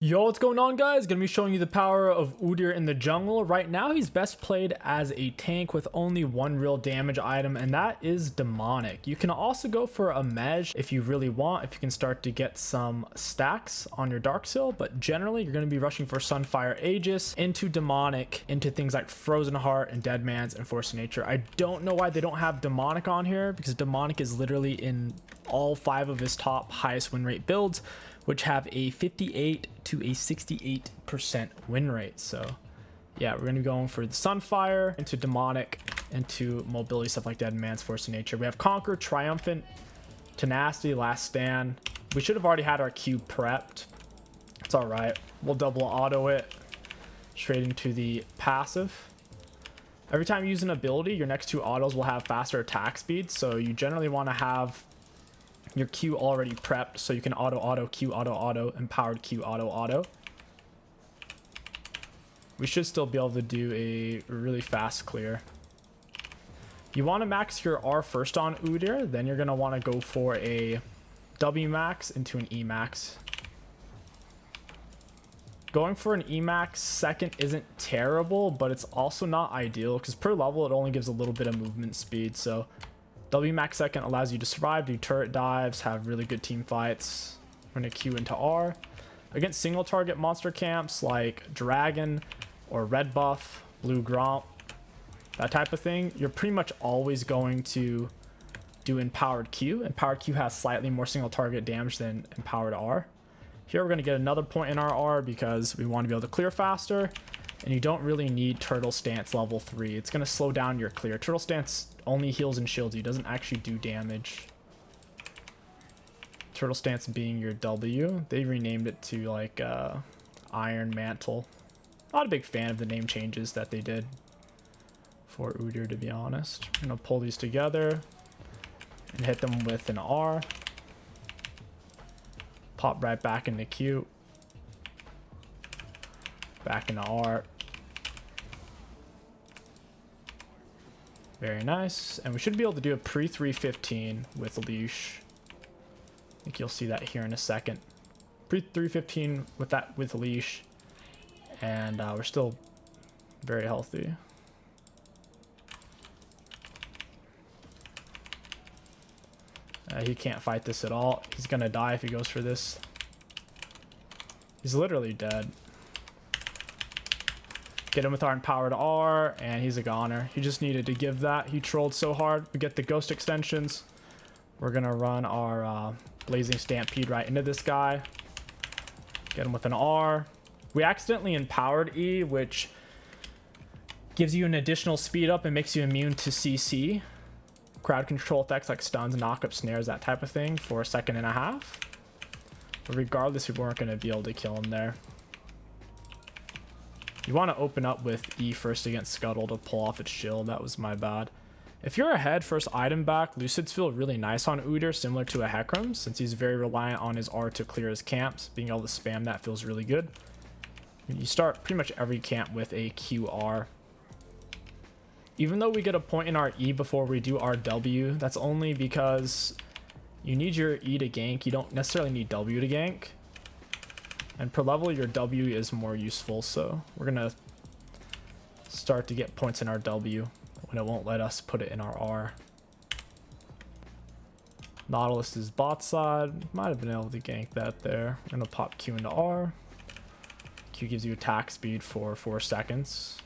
Yo, what's going on, guys? Gonna be showing you the power of Udyr in the jungle. Right now, he's best played as a tank with only one real damage item, and that is Demonic. You can also go for a Mej if you really want, if you can start to get some stacks on your Dark Seal, but generally, you're gonna be rushing for Sunfire Aegis, into Demonic, into things like Frozen Heart and Dead Man's and Force of Nature. I don't know why they don't have Demonic on here, because Demonic is literally in all 5 of his top highest win rate builds, which have a 58 to a 68% win rate. So yeah, we're gonna be going for the Sunfire, into Demonic, into mobility, stuff like Dead Man's, Force of Nature. We have Conquer, Triumphant, Tenacity, Last Stand. We should have already had our Q prepped. It's all right. We'll double auto it straight into the passive. Every time you use an ability, your next 2 autos will have faster attack speed. So you generally want to have your Q already prepped so you can auto Q auto empowered Q auto. We should still be able to do a really fast clear. You want to max your R first on Udyr, then you're going to want to go for a W max into an E max. Going for an E max second isn't terrible, but it's also not ideal because per level it only gives a little bit of movement speed. So W max second allows you to survive, do turret dives, have really good team fights. We're going to Q into R. Against single target monster camps like Dragon or Red Buff, Blue Gromp, that type of thing, you're pretty much always going to do Empowered Q. Empowered Q has slightly more single target damage than Empowered R. Here we're going to get another point in our R because we want to be able to clear faster. And you don't really need Turtle Stance level 3. It's going to slow down your clear. Turtle Stance only heals and shields you. Doesn't actually do damage. Turtle Stance being your W. They renamed it to like Iron Mantle. Not a big fan of the name changes that they did for Udyr, to be honest. I'm going to pull these together and hit them with an R. Pop right back into Q. Back into R. Very nice. And we should be able to do a pre-315 with Leash. I think you'll see that here in a second. Pre-315 with that with Leash. And we're still very healthy. He can't fight this at all. He's going to die if he goes for this. He's literally dead. Get him with our empowered R, and he's a goner. He just needed to give that. He trolled so hard. We get the ghost extensions. We're gonna run our blazing stampede right into this guy. Get him with an R. We accidentally empowered E, which gives you an additional speed up and makes you immune to CC. Crowd control effects like stuns, knock-up snares, that type of thing for a second and a half. But regardless, we weren't gonna be able to kill him there. You want to open up with E first against Scuttle to pull off its shield. That was my bad. If you're ahead, first item back, Lucids feel really nice on Udyr, similar to a Hecarim, since he's very reliant on his R to clear his camps. Being able to spam that feels really good. You start pretty much every camp with a QR. Even though we get a point in our E before we do our W, that's only because you need your E to gank. You don't necessarily need W to gank. And per level, your W is more useful, so we're going to start to get points in our W when it won't let us put it in our R. Nautilus is bot side. Might have been able to gank that there. We're going to pop Q into R. Q gives you attack speed for 4 seconds.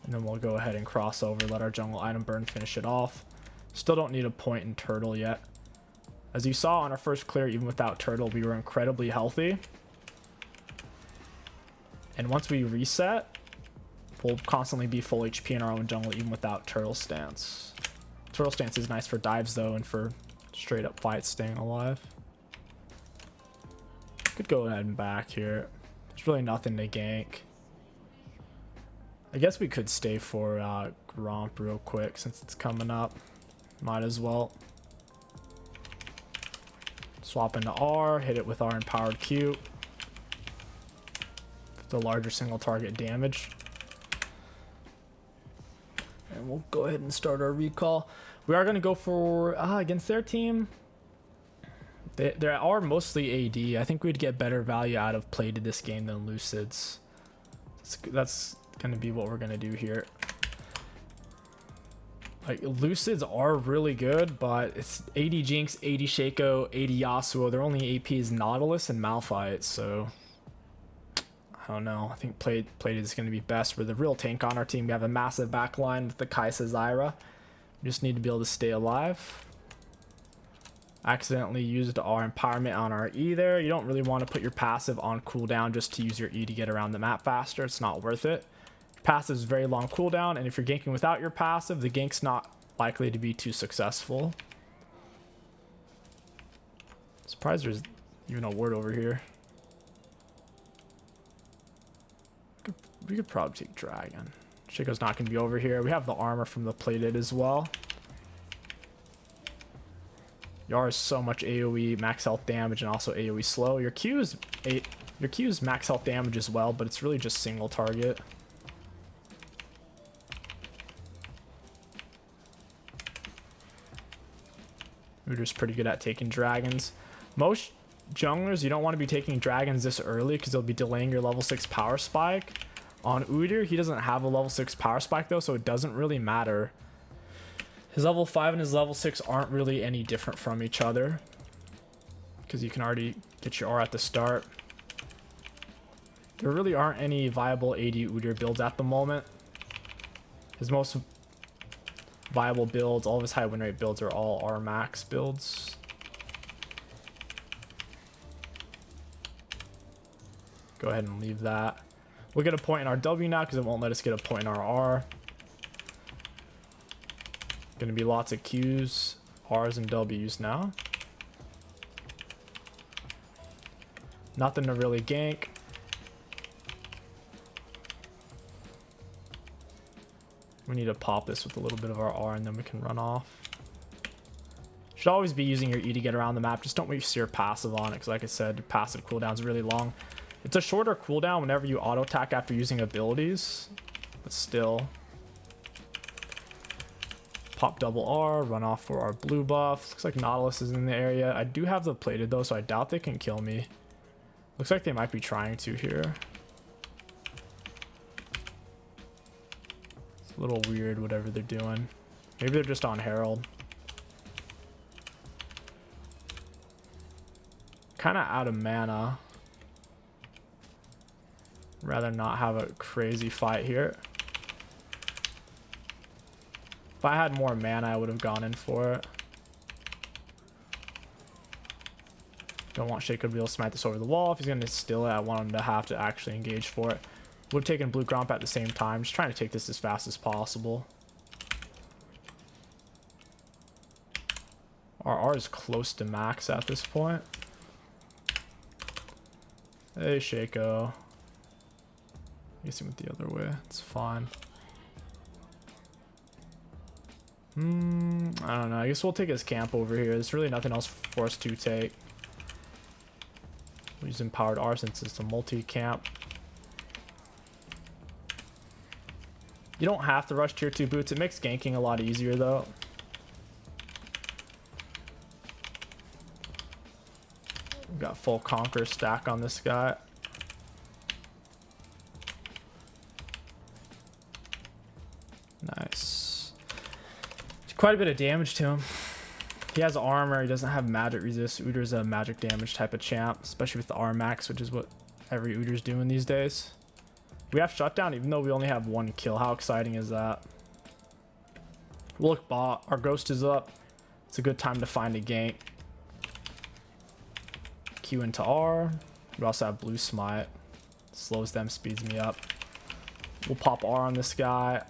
And then we'll go ahead and cross over, let our jungle item burn, finish it off. Still don't need a point in Turtle yet. As you saw on our first clear, even without Turtle, we were incredibly healthy. And once we reset, we'll constantly be full HP in our own jungle, even without Turtle Stance. Turtle Stance is nice for dives, though, and for straight up fights, staying alive. Could go ahead and back here. There's really nothing to gank. I guess we could stay for Gromp real quick since it's coming up. Might as well. Swap into R, hit it with our empowered Q. The larger single target damage. And we'll go ahead and start our recall. We are going to go for, against their team, They are mostly AD. I think we'd get better value out of plated this game than Lucids. That's going to be what we're going to do here. Like, Lucids are really good, but it's 80 Jinx, 80 Shaco, 80 Yasuo. Their only AP is Nautilus and Malphite, so I don't know. I think plated is going to be best. We're the real tank on our team. We have a massive backline with the Kai'Sa Zyra. We just need to be able to stay alive. Accidentally used our empowerment on our E there. You don't really want to put your passive on cooldown just to use your E to get around the map faster. It's not worth it. Passive is very long cooldown, and if you're ganking without your passive, the gank's not likely to be too successful. Surprised there's even a ward over here. We could probably take Dragon. Shaco's not going to be over here. We have the armor from the plated as well. Yara is so much AoE, max health damage, and also AoE slow. Your Q is max health damage as well, but it's really just single target. Udyr's pretty good at taking dragons. Most junglers, you don't want to be taking dragons this early because they'll be delaying your level 6 power spike. On Udyr, he doesn't have a level 6 power spike though, so it doesn't really matter. His level 5 and his level 6 aren't really any different from each other because you can already get your R at the start. There really aren't any viable AD Udyr builds at the moment. His most viable builds, all of his high win rate builds are all R max builds. Go ahead and leave that. We'll get a point in our W now because it won't let us get a point in our R. Gonna be lots of Qs, Rs, and Ws now. Nothing to really gank. We need to pop this with a little bit of our R and then we can run off. Should always be using your E to get around the map. Just don't waste your passive on it because like I said, your passive cooldown is really long. It's a shorter cooldown whenever you auto attack after using abilities, but still. Pop double R, run off for our blue buff. Looks like Nautilus is in the area. I do have the plated though, so I doubt they can kill me. Looks like they might be trying to here. It's a little weird whatever they're doing. Maybe they're just on Herald. Kind of out of mana. Rather not have a crazy fight here. If I had more mana, I would have gone in for it. Don't want Shaco to be able to smite this over the wall. If he's going to steal it, I want him to have to actually engage for it. Would have taken Blue Gromp at the same time. Just trying to take this as fast as possible. Our R is close to max at this point. Hey, Shaco. I guess he went the other way. It's fine. I don't know. I guess we'll take his camp over here. There's really nothing else for us to take. We'll use empowered R since it's a multi-camp. You don't have to rush tier 2 boots. It makes ganking a lot easier though. We've got full Conquer stack on this guy. Nice. Quite a bit of damage to him. He has armor. He doesn't have magic resist. Udyr's a magic damage type of champ, especially with the R max, which is what every Udyr's doing these days. We have shutdown even though we only have 1 kill. How exciting is that? Look bot. Our ghost is up. It's a good time to find a gank. Q into R. We also have blue smite. Slows them, speeds me up. We'll pop R on this guy.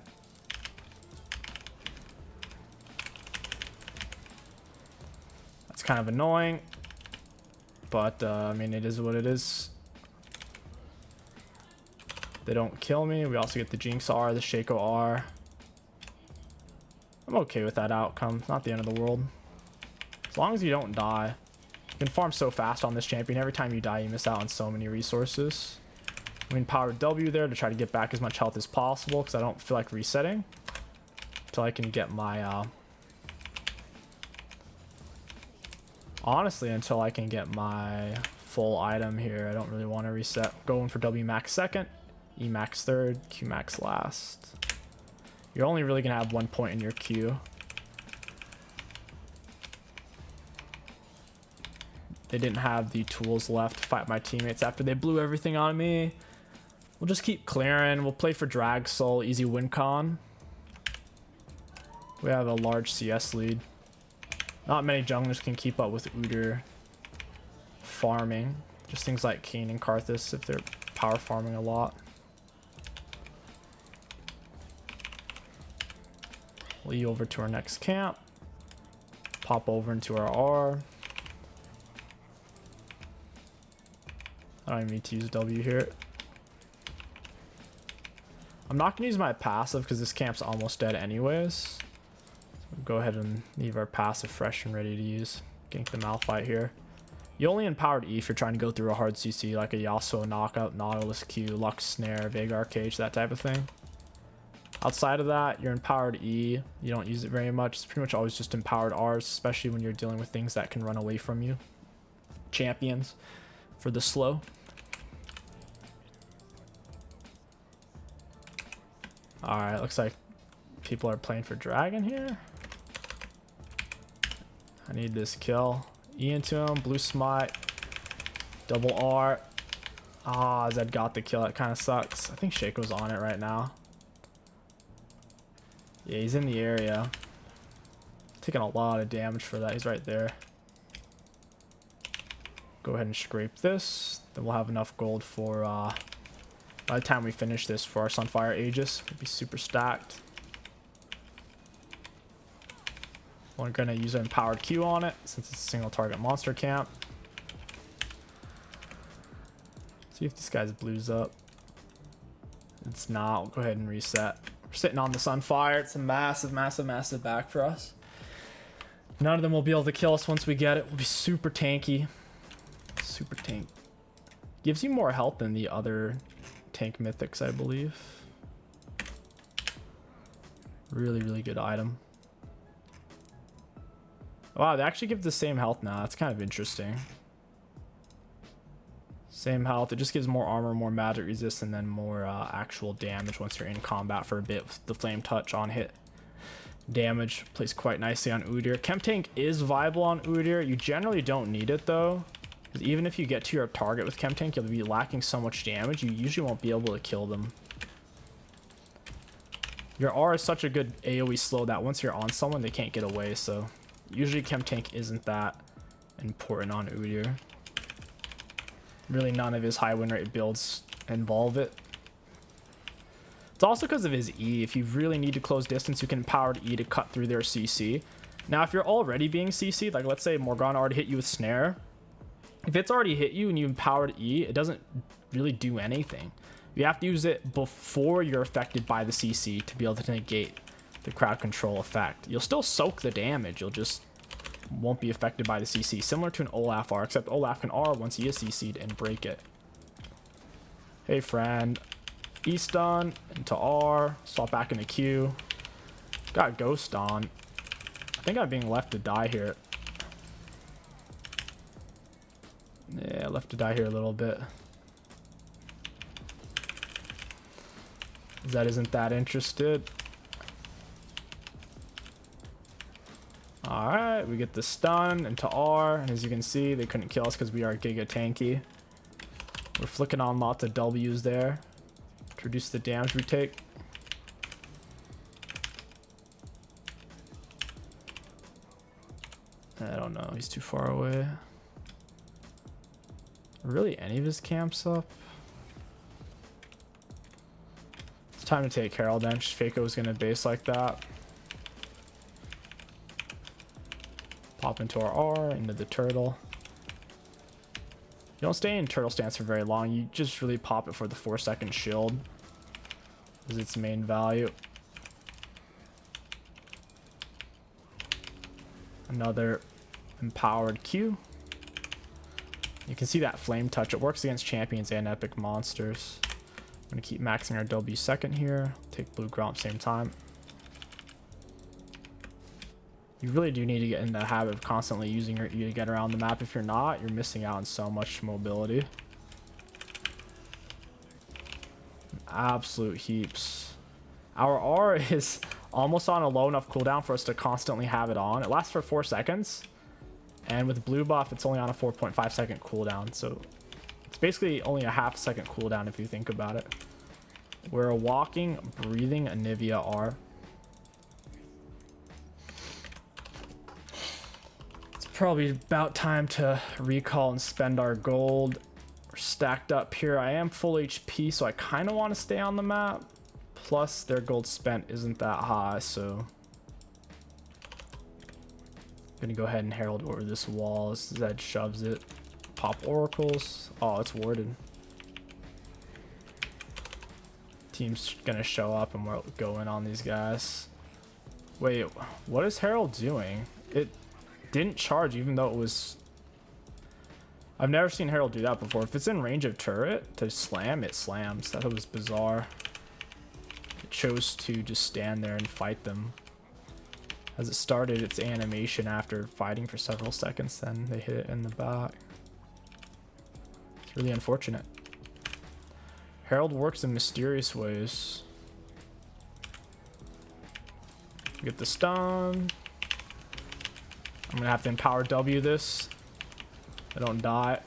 Kind of annoying, but I mean it is what it is. They don't kill me. We also get the Jinx R, the Shaco R. I'm okay with that outcome. Not the end of the world. As long as you don't die. You can farm so fast on this champion. Every time you die, you miss out on so many resources. We can power W there to try to get back as much health as possible because I don't feel like resetting until I can get my Honestly, until I can get my full item here, I don't really want to reset. Going for W max second, E max third, Q max last. You're only really going to have 1 point in your Q. They didn't have the tools left to fight my teammates after they blew everything on me. We'll just keep clearing. We'll play for Drag Soul, easy win con. We have a large CS lead. Not many junglers can keep up with Udyr farming. Just things like Kane and Karthus if they're power farming a lot. We'll E over to our next camp. Pop over into our R. I don't even need to use W here. I'm not going to use my passive because this camp's almost dead anyways. So we'll go ahead and leave our passive fresh and ready to use. Gank the Malphite here. You only empowered E if you're trying to go through a hard CC like a Yasuo knockout, Nautilus Q, Lux Snare, Veigar Cage, that type of thing. Outside of that, you're empowered E. You don't use it very much. It's pretty much always just empowered Rs, especially when you're dealing with things that can run away from you. Champions for the slow. Alright, looks like people are playing for Dragon here. I need this kill. E into him, blue smite, double R. Ah, Zed got the kill. That kind of sucks. I think Shaco's on it right now. Yeah, he's in the area. Taking a lot of damage for that. He's right there. Go ahead and scrape this. Then we'll have enough gold for, by the time we finish this, for our Sunfire Aegis. We'll be super stacked. We're going to use an empowered Q on it since it's a single target monster camp. See if this guy's blues up. It's not. We'll go ahead and reset. We're sitting on the Sunfire. It's a massive, massive, massive back for us. None of them will be able to kill us once we get it. We'll be super tanky. Super tank. Gives you more health than the other tank mythics, I believe. Really, really good item. Wow, they actually give the same health now. That's kind of interesting. Same health. It just gives more armor, more magic resist, and then more actual damage once you're in combat for a bit with the flame touch on hit. Damage plays quite nicely on Udyr. Chem tank is viable on Udyr. You generally don't need it though, because even if you get to your target with Chem tank, you'll be lacking so much damage you usually won't be able to kill them. Your R is such a good AoE slow that once you're on someone, they can't get away, so usually Chem tank isn't that important on Udyr. Really none of his high win rate builds involve it. It's also because of his E. If you really need to close distance, you can empower E to cut through their CC. Now, if you're already being CC'd, like let's say Morgana already hit you with Snare, if it's already hit you and you empowered E, it doesn't really do anything. You have to use it before you're affected by the CC to be able to negate the crowd control effect. You'll still soak the damage, you'll just won't be affected by the CC, similar to an Olaf R, except Olaf can R once he is CC'd and break it. Hey friend, E stun into R, swap back into Q. Got Ghost on. I think I'm being left to die here. Yeah, left to die here a little bit. Zed isn't that interested. Alright, we get the stun into R, and as you can see, they couldn't kill us because we are giga tanky. We're flicking on lots of W's there to reduce the damage we take. I don't know, he's too far away. Are really any of his camps up? It's time to take Herald then. Fako's gonna base like that. Pop into our R, into the turtle. You don't stay in turtle stance for very long. You just really pop it for the 4-second shield. Is its main value. Another empowered Q. You can see that flame touch. It works against champions and epic monsters. I'm gonna keep maxing our W second here. Take blue Gromp same time. You really do need to get in the habit of constantly using your E to get around the map. If you're not, you're missing out on so much mobility. Absolute heaps. Our R is almost on a low enough cooldown for us to constantly have it on. It lasts for 4 seconds. And with blue buff, it's only on a 4.5 second cooldown. So it's basically only a half second cooldown if you think about it. We're a walking, breathing Anivia R. It's probably about time to recall and spend our gold. We're stacked up here. I am full HP, so I kind of want to stay on the map. Plus, their gold spent isn't that high, so... I'm gonna go ahead and herald over this wall as Zed shoves it. Pop oracles. Oh, it's warded. Team's gonna show up and we're going on these guys. Wait, what is Herald doing? It didn't charge even though it was... I've never seen Herald do that before. If it's in range of turret to slam, it slams. That was bizarre. It chose to just stand there and fight them. As it started its animation after fighting for several seconds, then they hit it in the back. It's really unfortunate. Herald works in mysterious ways. Get the stun. I'm gonna have to empower W this. I don't die.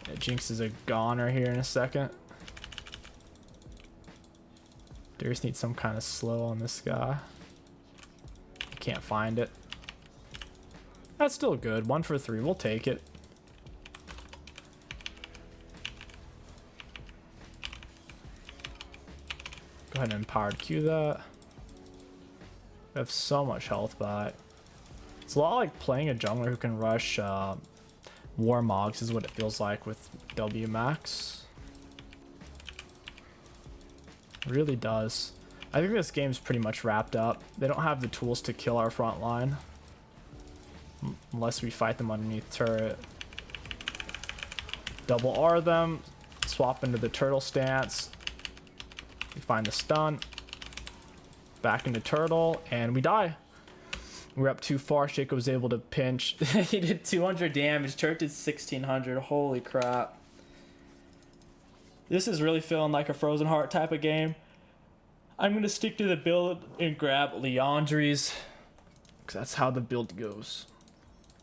Yeah, Jinx is a goner here in a second. Darius needs some kind of slow on this guy. Can't find it. That's still good. 1 for 3. We'll take it. Go ahead and empowered Q that. We have so much health back. It's a lot like playing a jungler who can rush Warmogs is what it feels like with W max. It really does. I think this game's pretty much wrapped up. They don't have the tools to kill our front line. Unless we fight them underneath turret. Double R them. Swap into the turtle stance. We find the stun. Back into turtle. And we die. We're up too far. Shaco was able to pinch. He did 200 damage. Turret did 1600. Holy crap. This is really feeling like a Frozen Heart type of game. I'm going to stick to the build and grab Leandry's, because that's how the build goes.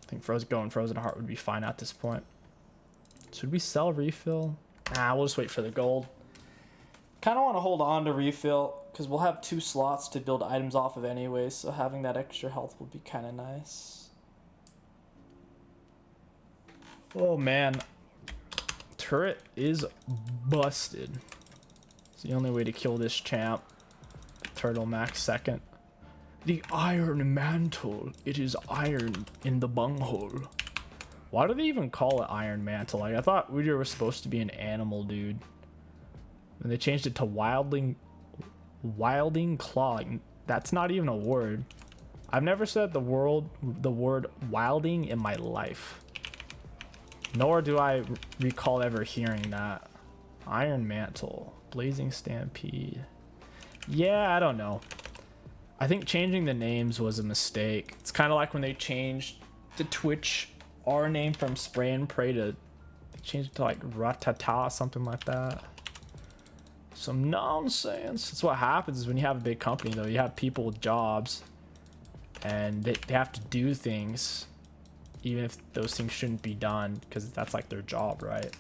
I think going Frozen Heart would be fine at this point. Should we sell refill? Nah, we'll just wait for the gold. Kind of want to hold on to refill, because we'll have 2 slots to build items off of anyway, so having that extra health would be kind of nice. Oh man. Turret is busted. It's the only way to kill this champ. Turtle max second. The Iron Mantle. It is iron in the bunghole. Why do they even call it Iron Mantle? Like, I thought Udyr was supposed to be an animal dude. And they changed it to Wilding Claw. Like, that's not even a word. I've never said the word wilding in my life. Nor do I recall ever hearing that. Iron Mantle. Blazing Stampede. Yeah, I don't know. I think changing the names was a mistake. It's kind of like when they changed the Twitch R name from Spray and Pray to... They changed it to like Ratata, something like that. Some nonsense. That's what happens when you have a big company, though. You have people with jobs. And they have to do things. Even if those things shouldn't be done. Because that's like their job, right?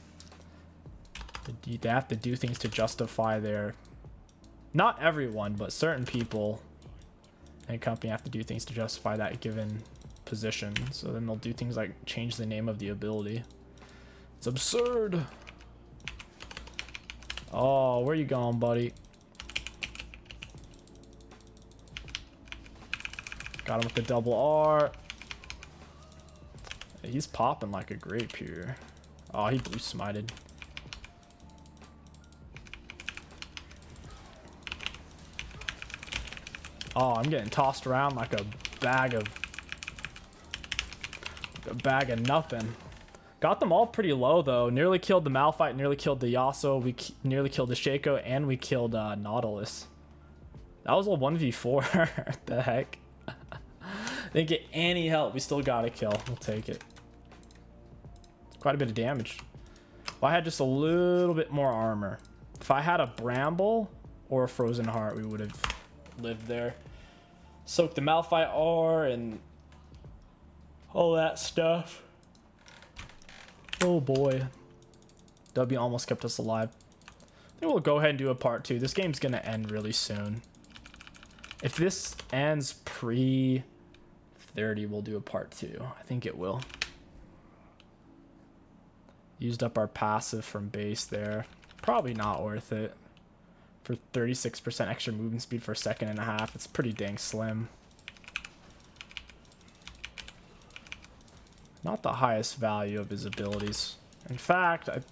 They have to do things to justify their... Not everyone, but certain people and company have to do things to justify that given position. So then they'll do things like change the name of the ability. It's absurd. Oh, where you going, buddy? Got him with the double R. He's popping like a grape here. Oh, he blue smited. Oh, I'm getting tossed around like a bag of nothing. Got them all pretty low though. Nearly killed the Malphite, nearly killed the Yasuo, we nearly killed the Shaco, and we killed Nautilus. That was a 1v4. What the heck? Didn't get any help. We still got a kill. We'll take it. Quite a bit of damage. If I had just a little bit more armor. If I had a bramble or a frozen heart, we would have lived there. Soak the Malphite R and all that stuff. Oh boy. W almost kept us alive. I think we'll go ahead and do a part 2. This game's gonna end really soon. If this ends pre 30, we'll do a part 2. I think it will. Used up our passive from base there. Probably not worth it. For 36% extra movement speed for a second and a half, it's pretty dang slim. Not the highest value of his abilities. In fact, I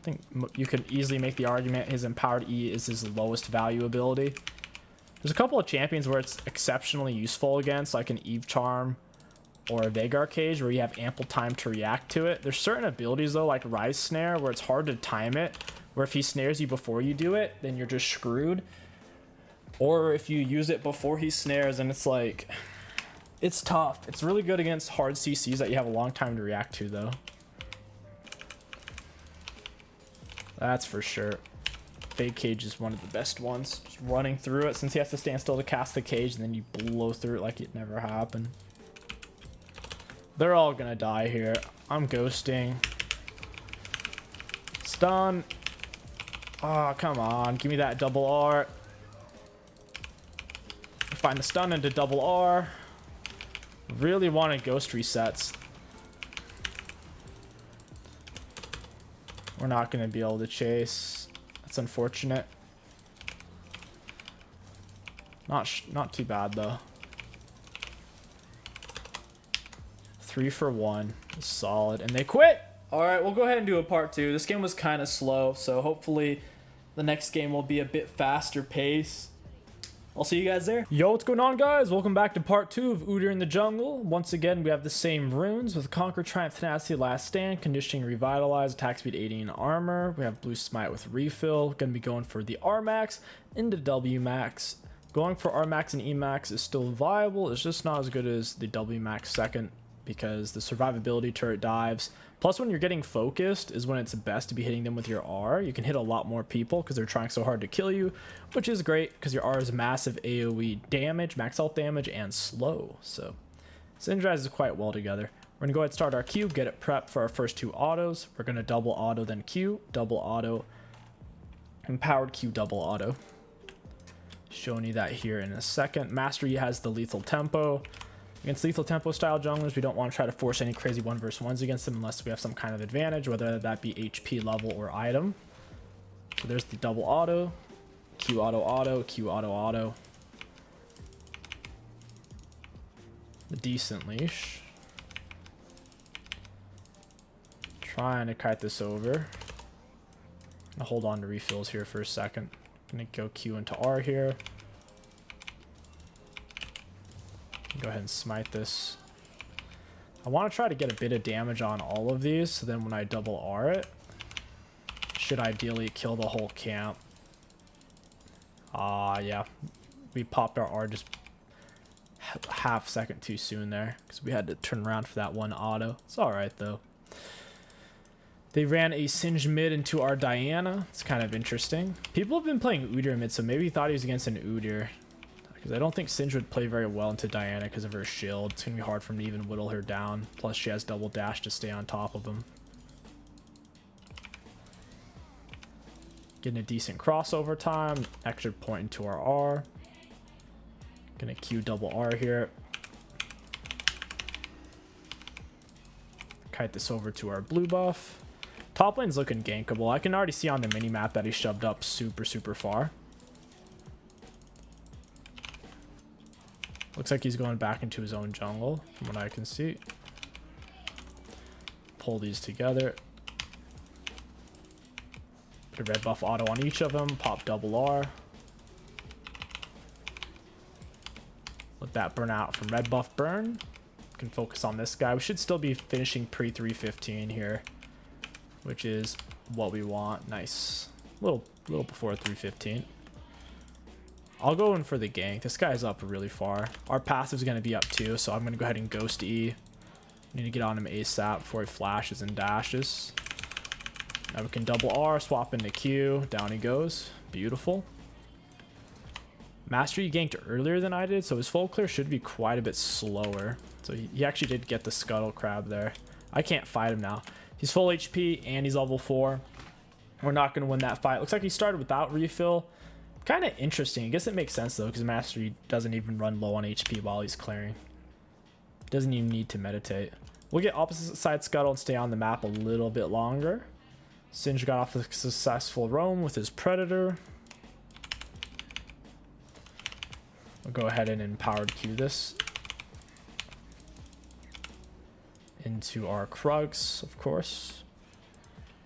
think you could easily make the argument his Empowered E is his lowest value ability. There's a couple of champions where it's exceptionally useful against, like an Eve Charm or a Vagar Cage, where you have ample time to react to it. There's certain abilities, though, like Rise Snare, where it's hard to time it, where if he snares you before you do it, then you're just screwed. Or if you use it before he snares, and it's like... It's tough. It's really good against hard CCs that you have a long time to react to, though. That's for sure. Fake Cage is one of the best ones. Just running through it, since he has to stand still to cast the cage, and then you blow through it like it never happened. They're all gonna die here. I'm ghosting. Stun. Oh, come on. Give me that double R. Find the stun into double R. Really wanted ghost resets. We're not going to be able to chase. That's unfortunate. Not too bad, though. 3 for 1. Solid. And they quit! Alright, we'll go ahead and do a part 2. This game was kind of slow, so hopefully the next game will be a bit faster pace. I'll see you guys there. Yo, what's going on, guys? Welcome back to part 2 of Udyr in the Jungle. Once again, we have the same runes with Conquer, Triumph, Tenacity, Last Stand, Conditioning, Revitalize, Attack Speed 80, and Armor. We have Blue Smite with Refill. Gonna be going for the R Max into W Max. Going for R Max and E Max is still viable. It's just not as good as the W Max second because the survivability turret dives. Plus, when you're getting focused is when it's best to be hitting them with your R. You can hit a lot more people because they're trying so hard to kill you, which is great because your R is massive AoE damage, max health damage, and slow. So, synergizes quite well together. We're going to go ahead and start our Q, get it prepped for our first 2 autos. We're going to double auto, then Q, double auto, empowered Q, double auto. Showing you that here in a second. Mastery has the lethal tempo. Against lethal tempo style junglers, we don't want to try to force any crazy 1v1s against them unless we have some kind of advantage, whether that be HP level or item. So there's the double auto, Q auto auto, Q auto auto. The decent leash. Trying to kite this over. I'll hold on to refills here for a second. Gonna go Q into R here. Go ahead and smite this. I want to try to get a bit of damage on all of these, so then when I double R it, should ideally kill the whole camp. Yeah. We popped our R just half second too soon there, because we had to turn around for that one auto. It's alright, though. They ran a Singed mid into our Diana. It's kind of interesting. People have been playing Udyr mid, so maybe he thought he was against an Udyr. Because I don't think Singed would play very well into Diana because of her shield. It's going to be hard for him to even whittle her down. Plus, she has double dash to stay on top of him. Getting a decent crossover time. Extra point into our R. Going to Q double R here. Kite this over to our blue buff. Top lane's looking gankable. I can already see on the minimap that he shoved up super far. Looks like he's going back into his own jungle, from what I can see. Pull these together. Put a red buff auto on each of them. Pop double R. Let that burn out from red buff burn. Can focus on this guy. We should still be finishing pre 315 here, which is what we want. Nice. A little before 315. I'll go in for the gank. This guy's up really far. Our passive's going to be up too, so I'm going to go ahead and ghost E. Need to get on him ASAP before he flashes and dashes. Now we can double R, swap into Q. Down he goes. Beautiful. Master, he ganked earlier than I did, so his full clear should be quite a bit slower. So he actually did get the scuttle crab there. I can't fight him now. He's full HP and he's level 4. We're not going to win that fight. Looks like he started without refill. Kind of interesting. I guess it makes sense though, because Mastery doesn't even run low on HP while he's clearing. Doesn't even need to meditate. We'll get opposite side scuttle and stay on the map a little bit longer. Singe got off a successful roam with his predator. We'll go ahead and empowered Q this into our Krugs, of course.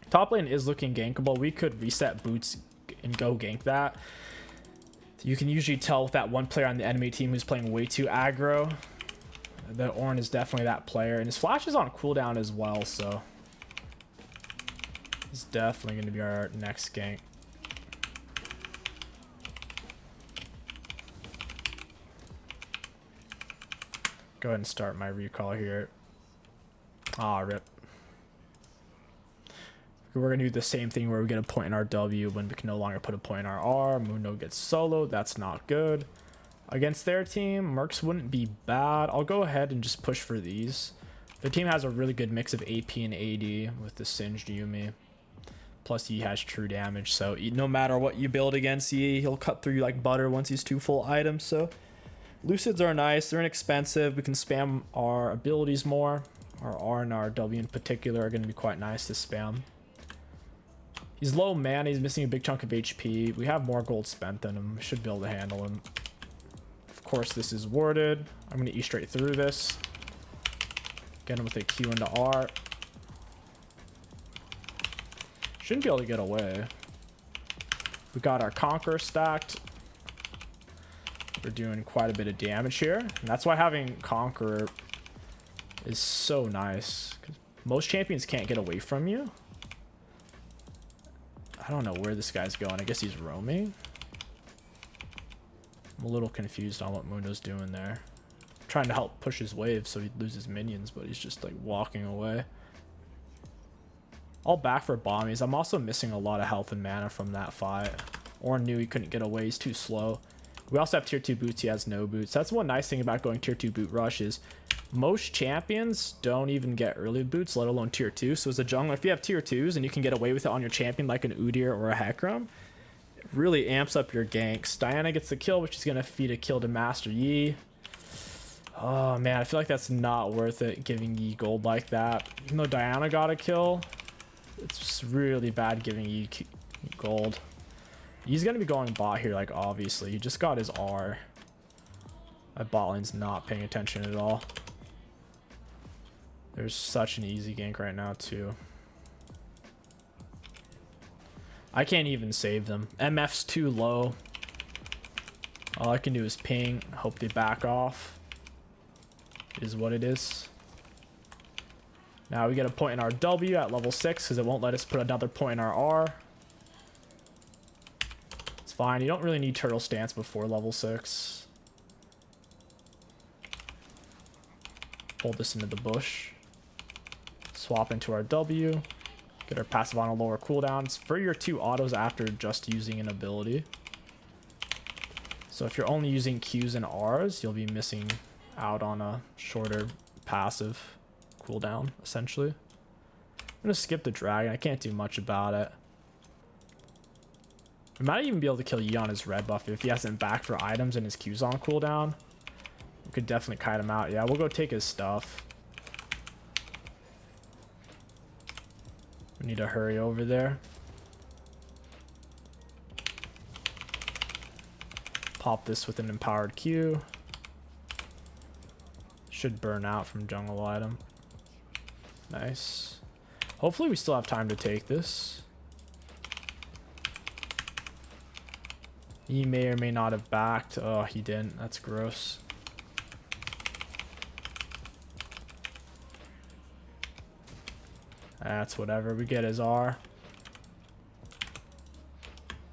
Top lane is looking gankable. We could reset boots and go gank that. You can usually tell with that one player on the enemy team who's playing way too aggro. The Ornn is definitely that player, and his flash is on cooldown as well, so it's definitely going to be our next gank. Go ahead and start my recall here. Ah, rip. We're going to do the same thing where we get a point in our W when we can no longer put a point in our R. Mundo gets soloed. That's not good. Against their team, Mercs wouldn't be bad. I'll go ahead and just push for these. Their team has a really good mix of AP and AD with the Singed Yuumi. Plus, he has true damage, so no matter what you build against Yi, he'll cut through you like butter once he's 2 full items. So Lucids are nice. They're inexpensive. We can spam our abilities more. Our R and our W in particular are going to be quite nice to spam. He's low mana. He's missing a big chunk of HP. We have more gold spent than him. We should be able to handle him. Of course, this is warded. I'm going to E straight through this. Get him with a Q into R. Shouldn't be able to get away. We got our Conqueror stacked. We're doing quite a bit of damage here. And that's why having Conqueror is so nice. 'Cause most champions can't get away from you. I don't know where this guy's going. I guess he's roaming. I'm a little confused on what Mundo's doing there. Trying to help push his wave so he loses minions, but he's just like walking away. All back for bombies. I'm also missing a lot of health and mana from that fight. Ornn knew he couldn't get away. He's too slow. We also have tier 2 boots. He has no boots. That's one nice thing about going tier 2 boot rush is most champions don't even get early boots, let alone tier 2. So as a jungler, if you have tier 2s and you can get away with it on your champion like an Udyr or a Hecarim, it really amps up your ganks. Diana gets the kill, which is going to feed a kill to Master Yi. Oh man, I feel like that's not worth it, giving Yi gold like that. Even though Diana got a kill, it's really bad giving Yi gold. He's going to be going bot here, like, obviously. He just got his R. My bot lane's not paying attention at all. There's such an easy gank right now, too. I can't even save them. MF's too low. All I can do is ping. Hope they back off. It is what it is. Now we get a point in our W at level 6 because it won't let us put another point in our R. It's fine. You don't really need turtle stance before level 6. Hold this into the bush. Swap into our W. Get our passive on a lower cooldown. It's for your 2 autos after just using an ability. So if you're only using Qs and Rs, you'll be missing out on a shorter passive cooldown, essentially. I'm going to skip the dragon. I can't do much about it. We might even be able to kill Yi on his red buff if he hasn't backed for items and his Q's on cooldown. We could definitely kite him out. Yeah, we'll go take his stuff. We need to hurry over there. Pop this with an empowered Q. Should burn out from jungle item. Nice. Hopefully we still have time to take this. He may or may not have backed. Oh, he didn't. That's gross. That's whatever. We get his R.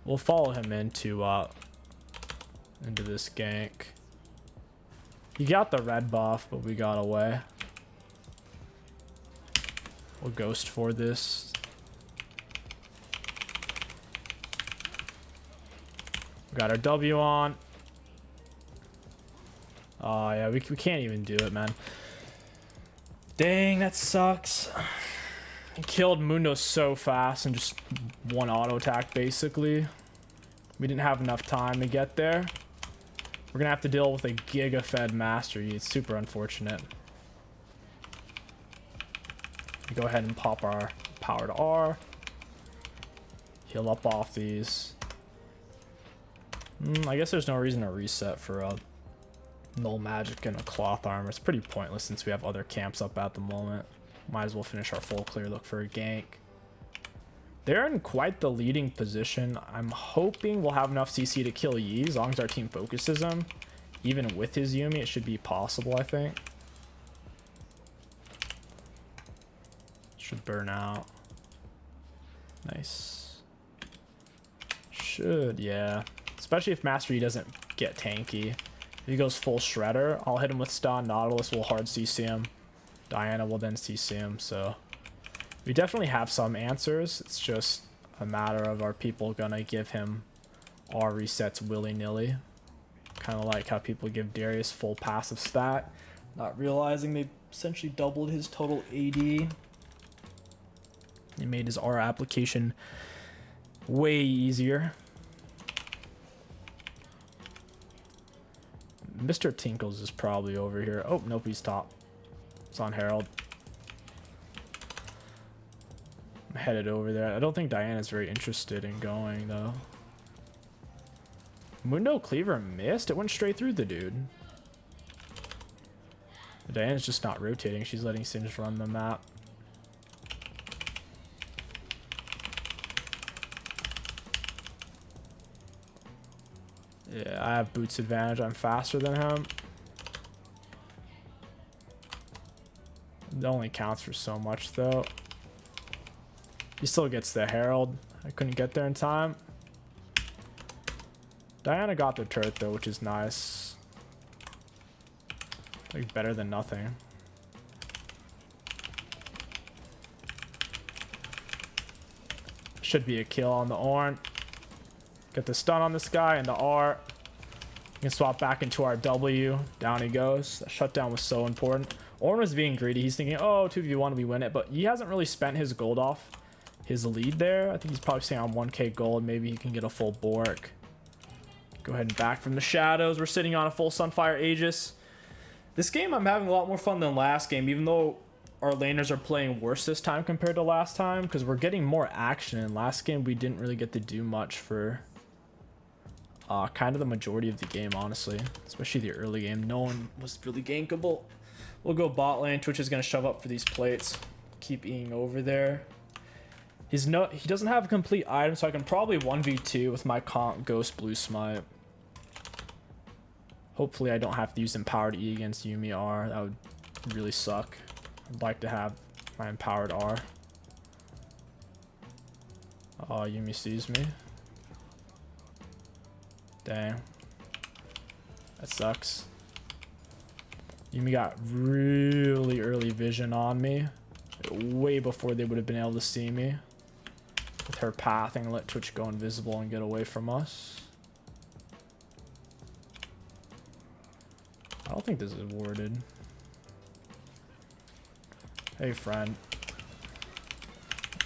We'll follow him into into this gank. He got the red buff, but we got away. We'll ghost for this. We got our W on. Oh yeah, we can't even do it, man. Dang, that sucks. He killed Mundo so fast and just one auto attack basically. We didn't have enough time to get there. We're gonna have to deal with a Giga Fed Mastery. It's super unfortunate. We go ahead and pop our powered R. Heal up off these. I guess there's no reason to reset for a null magic and a cloth armor. It's pretty pointless since we have other camps up at the moment. Might as well finish our full clear, look for a gank. They're in quite the leading position. I'm hoping we'll have enough CC to kill Yi as long as our team focuses him. Even with his Yuumi, it should be possible, I think. Should burn out. Nice. Should, yeah. Especially if Mastery doesn't get tanky. If he goes full Shredder, I'll hit him with stun. Nautilus will hard CC him. Diana will then CC him, so... We definitely have some answers. It's just a matter of our people gonna give him R resets willy-nilly. Kind of like how people give Darius full passive stat, not realizing they essentially doubled his total AD. He made his R application way easier. Mr. Tinkles is probably over here. Oh, nope, he's top. It's on Herald. I'm headed over there. I don't think Diana's very interested in going, though. Mundo Cleaver missed? It went straight through the dude. Diana's just not rotating. She's letting Singe run the map. Yeah, I have boots advantage. I'm faster than him. It only counts for so much, though. He still gets the Herald. I couldn't get there in time. Diana got the turret, though, which is nice. Like, better than nothing. Should be a kill on the Ornn. Get the stun on this guy and the R. We can swap back into our W. Down he goes. That shutdown was so important. Ornn was being greedy. He's thinking, oh, 2v1, we win it. But he hasn't really spent his gold off his lead there. I think he's probably staying on 1k gold. Maybe he can get a full Bork. Go ahead and back from the shadows. We're sitting on a full Sunfire Aegis. This game, I'm having a lot more fun than last game, even though our laners are playing worse this time compared to last time, because we're getting more action. In last game, we didn't really get to do much for kind of the majority of the game, honestly. Especially the early game. No one was really gankable. We'll go bot lane. Twitch is going to shove up for these plates. Keep eating over there. He doesn't have a complete item, so I can probably 1v2 with my comp Ghost Blue Smite. Hopefully I don't have to use Empowered E against Yuumi R. That would really suck. I'd like to have my Empowered R. Oh, Yuumi sees me. Dang. That sucks. Yuumi got really early vision on me. Way before they would have been able to see me. With her path and let Twitch go invisible and get away from us. I don't think this is warded. Hey, friend.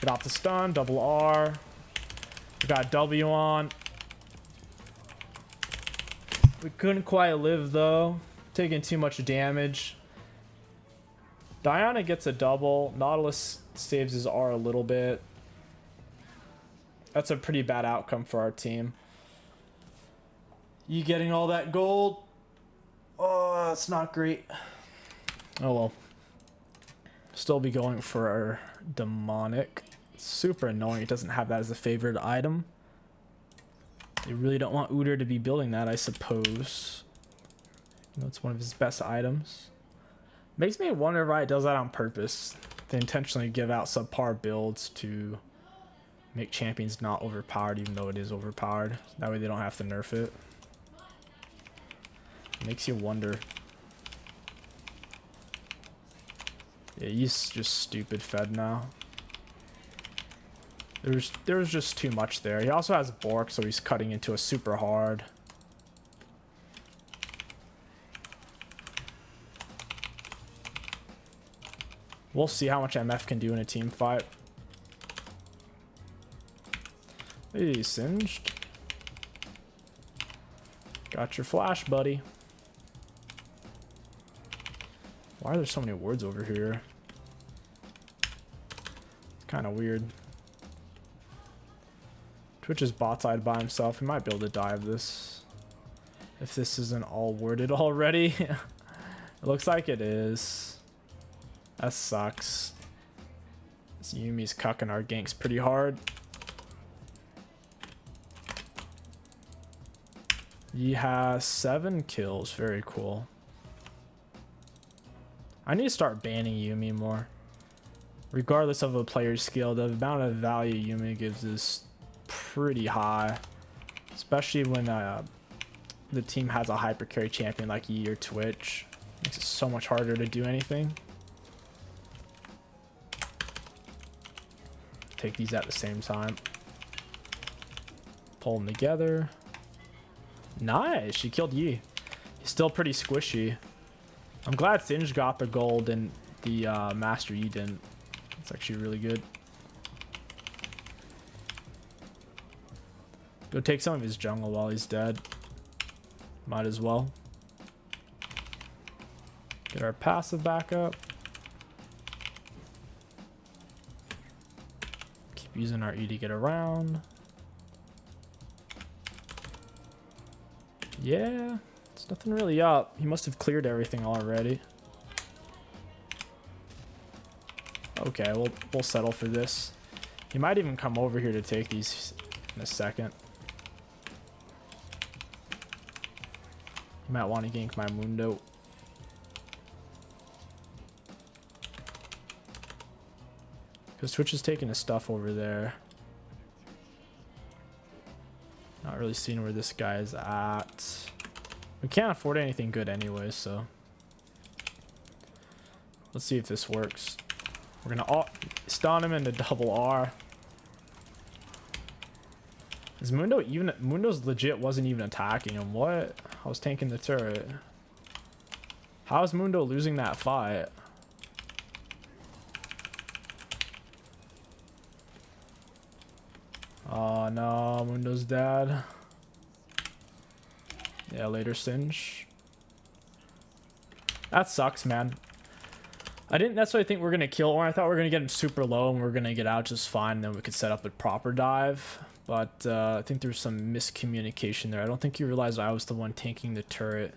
Get off the stun. Double R. We got W on. We couldn't quite live, though. Taking too much damage. Diana gets a double. Nautilus saves his R a little bit. That's a pretty bad outcome for our team. You getting all that gold? Oh, that's not great. Oh well. Still be going for our demonic. It's super annoying it doesn't have that as a favorite item. You really don't want Udyr to be building that, I suppose. You know, it's one of his best items. Makes me wonder why it does that on purpose. They intentionally give out subpar builds to make champions not overpowered, even though it is overpowered. That way they don't have to nerf it. Makes you wonder. Yeah, he's just stupid fed now. There's just too much there. He also has Bork, so he's cutting into a super hard. We'll see how much MF can do in a team fight. Hey, Singed. Got your flash, buddy. Why are there so many words over here? It's kind of weird. Twitch is bot side by himself. He might be able to dive this. If this isn't all worded already. It looks like it is. That sucks. This Yumi's cucking our ganks pretty hard. He has 7 kills. Very cool. I need to start banning Yumi more. Regardless of a player's skill, the amount of value Yumi gives is pretty high. Especially when the team has a hyper carry champion like Yi or Twitch. Makes it so much harder to do anything. Take these at the same time. Pull them together. Nice, she killed Yi. He's still pretty squishy. I'm glad Singed got the gold and the Master Yi didn't. It's actually really good. Go take some of his jungle while he's dead. Might as well. Get our passive back up. Keep using our E to get around. Yeah, it's nothing really up. He must have cleared everything already. Okay, we'll settle for this. He might even come over here to take these in a second. He might want to gank my Mundo. Because Twitch is taking his stuff over there. Not really seeing where this guy is at. We can't afford anything good anyway, so let's see if this works. We're gonna stun him into double R. Is Mundo even? Mundo's legit wasn't even attacking him. What? I was tanking the turret. How is Mundo losing that fight? Oh no, Mundo's dead. Yeah, later Singe. That sucks, man. That's what I think we're gonna kill, or I thought we were gonna get him super low and we're gonna get out just fine, and then we could set up a proper dive. But I think there's some miscommunication there. I don't think he realized I was the one tanking the turret.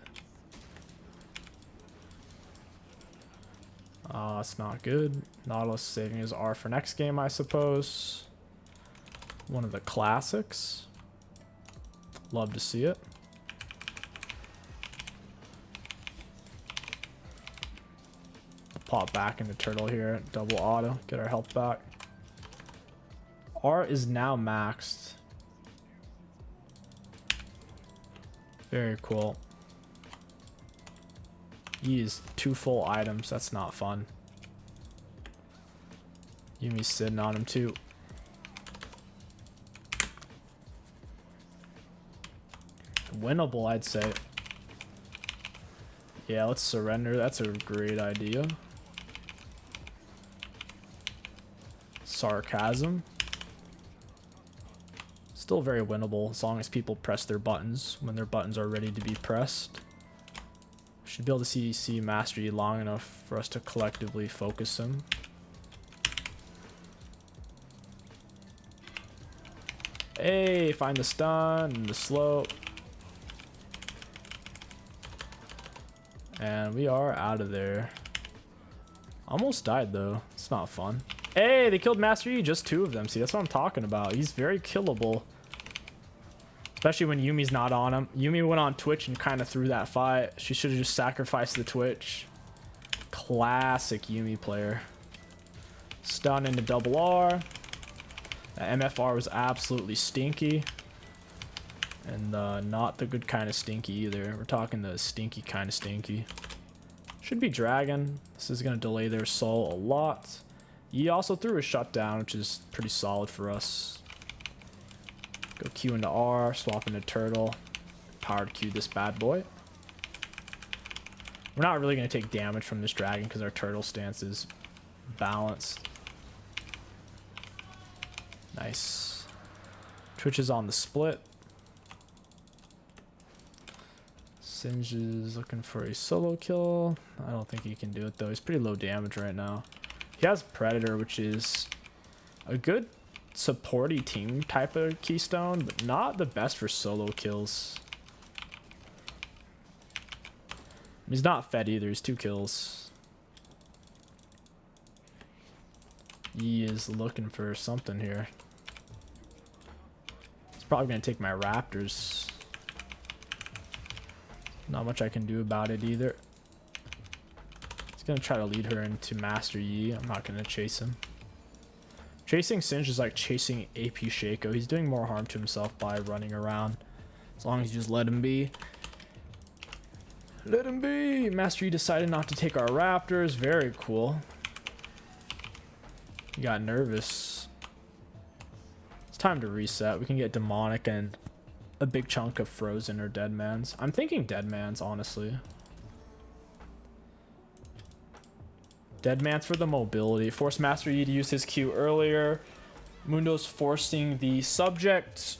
It's not good. Nautilus saving his R for next game, I suppose. One of the classics. Love to see it. Pop back into turtle here. Double auto. Get our health back. R is now maxed. Very cool. He is 2 full items. That's not fun. Yumi's sitting on him too. Winnable, I'd say. Yeah, let's surrender. That's a great idea. Sarcasm. Still very winnable as long as people press their buttons when their buttons are ready to be pressed. Should be able to see Mastery long enough for us to collectively focus him. Hey, find the stun and the slope. And we are out of there. Almost died though. It's not fun. Hey, they killed Master Yi, just 2 of them. See, that's what I'm talking about. He's very killable. Especially when Yumi's not on him. Yumi went on Twitch and kind of threw that fight. She should have just sacrificed the Twitch. Classic Yumi player. Stun into double R. That MFR was absolutely stinky. And not the good kind of stinky either. We're talking the stinky kind of stinky. Should be dragon. This is going to delay their soul a lot. He also threw a shutdown, which is pretty solid for us. Go Q into R, swap into turtle. Power to Q this bad boy. We're not really going to take damage from this dragon because our turtle stance is balanced. Nice. Twitch is on the split. Singe is looking for a solo kill. I don't think he can do it though. He's pretty low damage right now. He has Predator, which is a good supporty team type of keystone, but not the best for solo kills. He's not fed either. He's 2 kills. He is looking for something here. He's probably going to take my raptors. Not much I can do about it either. He's going to try to lead her into Master Yi. I'm not going to chase him. Chasing Singe is like chasing AP Shaco. He's doing more harm to himself by running around. As long as you just let him be. Let him be! Master Yi decided not to take our raptors. Very cool. He got nervous. It's time to reset. We can get demonic and a big chunk of frozen or dead man's. I'm thinking dead man's, honestly. Dead man's for the mobility. Force Master Yi to use his Q earlier. Mundo's forcing the subject.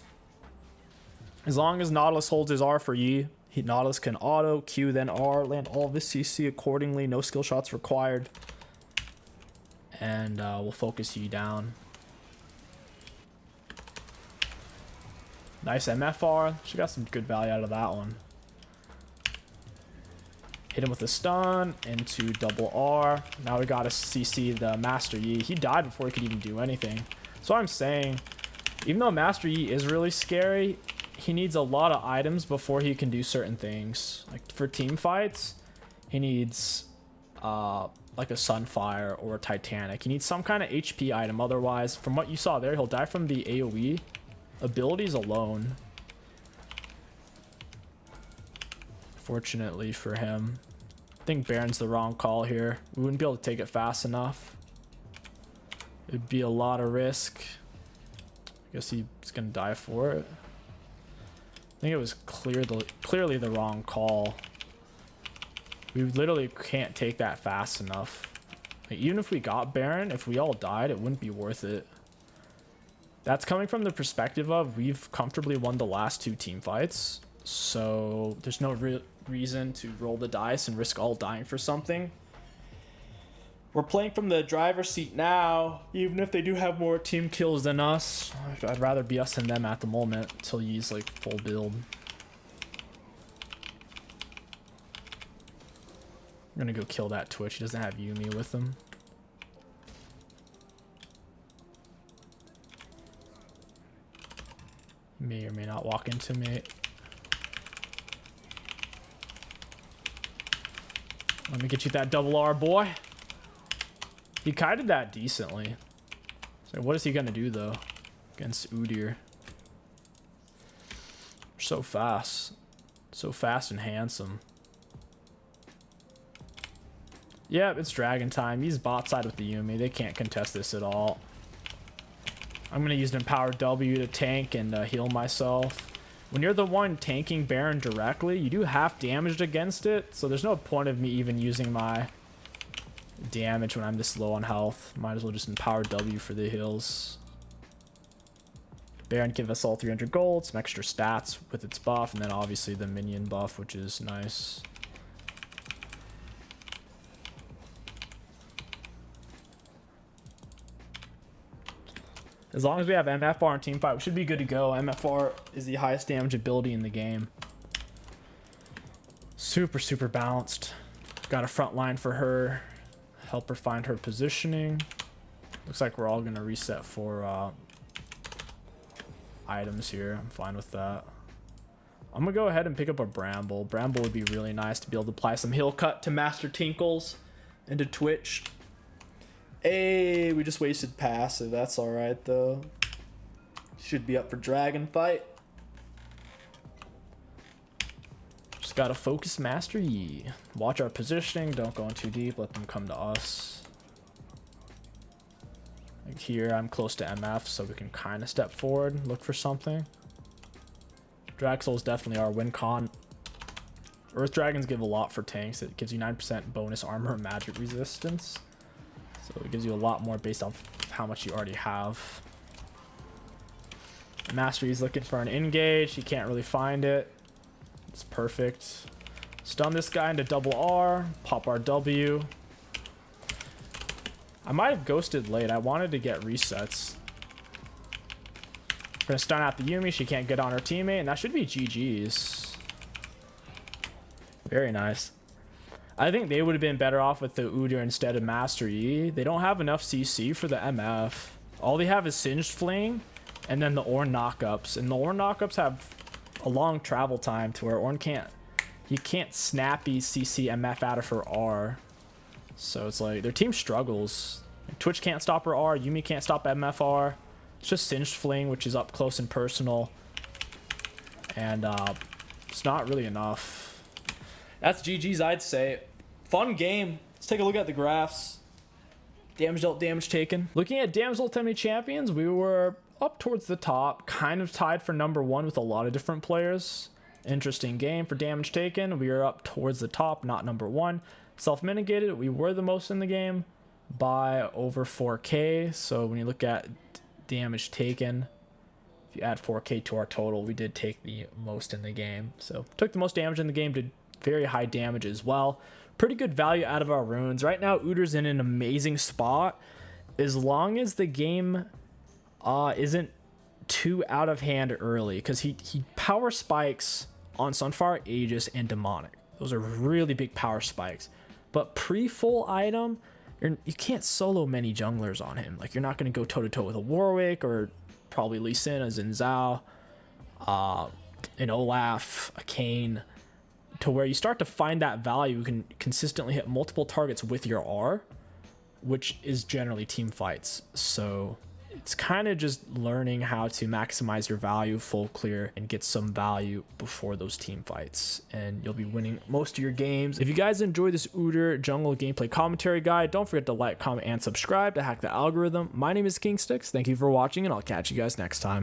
As long as Nautilus holds his R for Yi, Nautilus can auto, Q, then R, land all of his CC accordingly. No skill shots required. And we'll focus Yi down. Nice MFR. She got some good value out of that one. Hit him with a stun into double R. Now we gotta CC the Master Yi. He died before he could even do anything. So I'm saying, even though Master Yi is really scary, he needs a lot of items before he can do certain things. Like for team fights, he needs like a Sunfire or a Titanic. He needs some kind of HP item. Otherwise, from what you saw there, he'll die from the AoE abilities alone. Fortunately for him. I think Baron's the wrong call here. We wouldn't be able to take it fast enough. It'd be a lot of risk. I guess he's gonna die for it. I think it was clearly the wrong call. We literally can't take that fast enough. Like, even if we got Baron, if we all died, it wouldn't be worth it. That's coming from the perspective of we've comfortably won the last 2 team fights. So there's no real reason to roll the dice and risk all dying for something. We're playing from the driver's seat now, even if they do have more team kills than us. I'd rather be us than them at the moment until you use like full build. I'm gonna go kill that Twitch. He doesn't have Yumi with him. He may or may not walk into me. Let me get you that double R, boy. He kited that decently. So what is he gonna do though against Udyr? So fast and handsome. Yeah, it's dragon time. He's bot side with the Yumi. They can't contest this at all. I'm gonna use an empowered W to tank and heal myself. When you're the one tanking Baron directly, you do half damaged against it, so there's no point of me even using my damage when I'm this low on health. Might as well just empower W for the heals. Baron give us all 300 gold, some extra stats with its buff, and then obviously the minion buff, which is nice. As long as we have MFR and team fight, we should be good to go. MFR is the highest damage ability in the game. Super balanced. Got a front line for her. Help her find her positioning. Looks like we're all going to reset for items here. I'm fine with that. I'm going to go ahead and pick up a Bramble. Bramble would be really nice to be able to apply some heal cut to Master Tinkles and to Twitch. Hey, we just wasted passive. That's alright though. Should be up for dragon fight. Just gotta focus Master Yi. Watch our positioning. Don't go in too deep. Let them come to us. Like here, I'm close to MF, so we can kind of step forward, look for something. Drag is definitely our win con. Earth Dragons give a lot for tanks. It gives you 9% bonus armor and magic resistance. So it gives you a lot more based off how much you already have. Master Yi's looking for an engage. He can't really find it. It's perfect. Stun this guy into double R. Pop our W. I might have ghosted late. I wanted to get resets. Gonna stun out the Yuumi. She can't get on her teammate, and that should be GG's. Very nice. I think they would have been better off with the Udyr instead of Master Yi. They don't have enough CC for the MF. All they have is Singed Fling, and then the Ornn knockups. And the Ornn knockups have a long travel time to where Ornn can't... He can't snappy CC MF out of her R. So it's like, their team struggles. Twitch can't stop her R. Yuumi can't stop MFR. It's just Singed Fling, which is up close and personal. And it's not really enough. That's GG's, I'd say. Fun game. Let's take a look at the graphs. Damage dealt, damage taken. Looking at damage dealt to enemy champions, we were up towards the top. Kind of tied for #1 with a lot of different players. Interesting game. For damage taken, we were up towards the top, not #1. Self-mitigated, we were the most in the game by over 4K. So when you look at damage taken, if you add 4K to our total, we did take the most in the game. So took the most damage in the game, did very high damage as well. Pretty good value out of our runes. Right now, Udyr's in an amazing spot. As long as the game isn't too out of hand early, because he power spikes on Sunfire, Aegis, and Demonic. Those are really big power spikes. But pre-full item, you can't solo many junglers on him. Like, you're not going to go toe-to-toe with a Warwick, or probably Lee Sin, a Xin Zhao, an Olaf, a Kayn, to where you start to find that value. You can consistently hit multiple targets with your R, which is generally team fights. So it's kind of just learning how to maximize your value, full clear, and get some value before those team fights, and you'll be winning most of your games. If you guys enjoyed this Udyr jungle gameplay commentary guide, don't forget to like, comment, and subscribe to hack the algorithm. My name is Kingsticks. Thank you for watching, and I'll catch you guys next time.